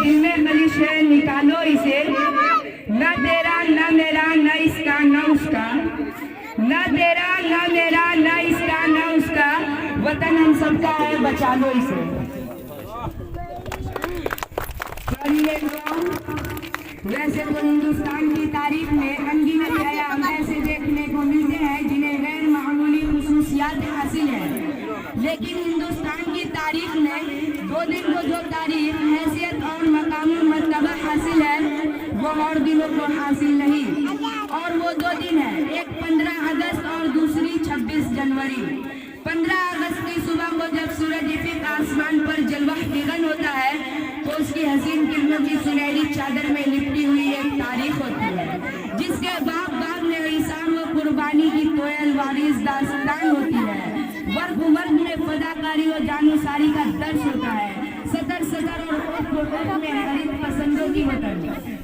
दिल में खलिश है निकालो इसे, न तेरा न मेरा न इसका न उसका, न तेरा न मेरा न इसका न उसका, वतन हम सबका है बचा लो इसे। वैसे तो हिंदुस्तान की तारीख में अनगिनत आयाम ऐसे देखने को मिलते हैं जिन्हें गैर मामूली खुसूसियात हासिल है, लेकिन हिंदुस्तान की तारीख में दो दिन को जो तारीख हैसियत और मकाम मर्तबा हासिल है वो और दिनों को हासिल नहीं, और वो दो दिन है, एक 15 अगस्त और दूसरी 26 जनवरी। 15 अगस्त की सुबह को जब सूरज इफ़िक आसमान पर जलवा फिगन होता है तो उसकी हसीन किरणों की सुनहरी चादर में लिपटी हुई एक तारीख होती है, जिसके बाग बाग में ईसाम व कुर्बानी की कोयल वारिस दास्तान होती है। वर्ग वर्ग में फदाकारी और जानूसारी का दर्श होता है, सतर सतर और में हरित पसंदों की वतन,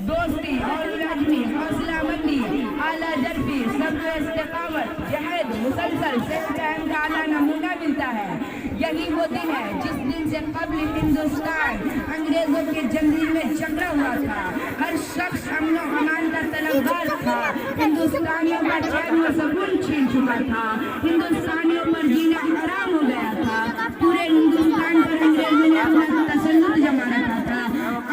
दोस्ती और लाजमी हौसलामंदी, आला जर्फी, सब्र इस्तिकामत, जहद, मुसलसल सेहत का आला नमूना मिलता है। यही वो दिन है जिस दिन से कबल हिंदुस्तान अंग्रेजों के जंजीर में जकड़ा हुआ था, हर शख्स अमन व अमान का तलबगार था, हिंदुस्तानियों का चैन व सुकून छीन चुका था, हिंदुस्तानियों पर जीना हराम हो गया था, पूरे हिंदुस्तान पर अंग्रेजों ने अपना तसल्लुत जमा रखा था,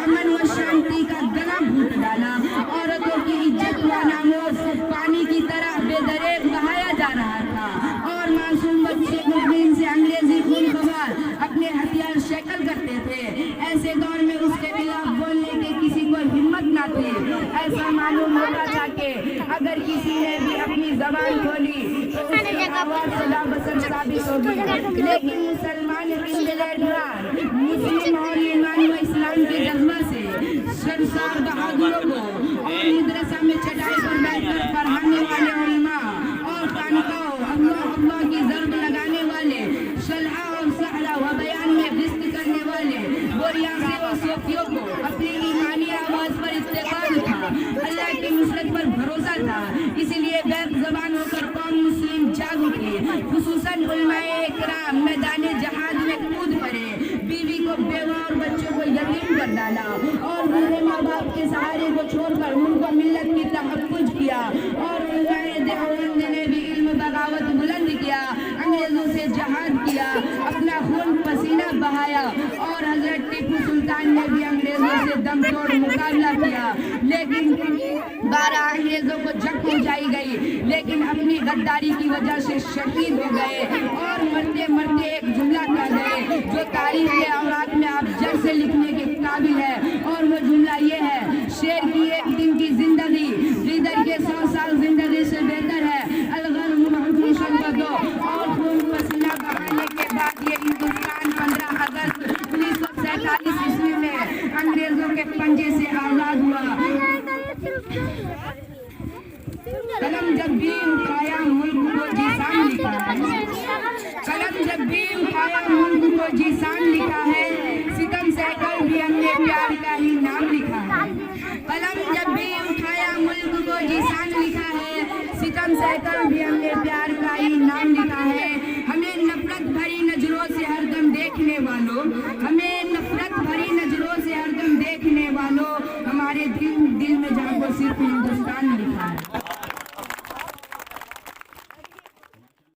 अमन व शांति का गला घूट डाला, औरतों की इज्जत व नामोस पानी की तरह बेदरेग बहाया जा रहा था, और मासूम बच्चे मुस्लिम से अंग्रेजी खून खबर अपने हथियार शैकल करते थे। ऐसे दौर में उसके खिलाफ बोलने के किसी को हिम्मत ना थी। ऐसा मालूम होता था कि अगर किसी ने भी अपनी जबान खोली तो उसकी आवाज सदा बसर साबित होगी, लेकिन मुसलमान मुस्लिम और ईमान व इस्लाम के जज्बा से सरसार बहादुरों को और मदरसा में चटाई पर बैठकर पढ़ाने वाले उलमा और खानकाओं अल्लाह अल्लाह की ज़र्ब लगाने वाले, शलहा और सहरा व बयान में बिस्त करने वाले बोरियासी व सूफियों को अपनी ईमानी आवाज़ पर इत्तेकाल था, अल्लाह की नुसरत पर भरोसा था, इसीलिए बैक ज़बान होकर कौम मुस्लिम जाग उठी। खुसूसन उलमाए इकराम मैदान जहाद में कूद पड़े, बीवी को बेवा और बच्चों को यतीम कर डाला, और बूढ़े माँ बाप के सहारे को छोड़कर उनको मिल्लत की तहफ़्फ़ुज़ किया, और उलमाए देवबंद ने भी इल्म बगावत बुलंद किया, अंग्रेजों से जहाद किया, अपना खून पसीना बहाया, और हजरत टीपू सुल्तान ने भी अंग्रेजों से दम तोड़ मुकाबला किया, लेकिन 12 अंग्रेजों को जंग पहुंचाई गई, लेकिन अपनी गद्दारी की वजह से शहीद हो गए, और मरते मरते एक जुमला कह गए जो तारीख के औरात में आप जड़ से लिखने के काबिल है, और वो जुमला ये है, शेर की एक दिन की जिंदगी लीडर के 100 साल जिंदगी से बेहतर है, और खून पसीना बहाने के बाद ये हिंदुस्तान 15 अगस्त 1947 ईस्वी में अंग्रेजों के पंजे से आजाद हुआ। कलम जब भी उठाया मुल्क को जीसान लिखा है, कलम जब भी उठाया मुल्क को जीसान लिखा है, सितम सहकर भी हमने प्यार का ही नाम लिखा है। कलम जब भी उठाया मुल्क को जीसान लिखा है, सितम सहकर भी हमने प्यार का ही नाम लिखा है। हमें नफरत भरी नजरों से हरदम देखने वालों, हमें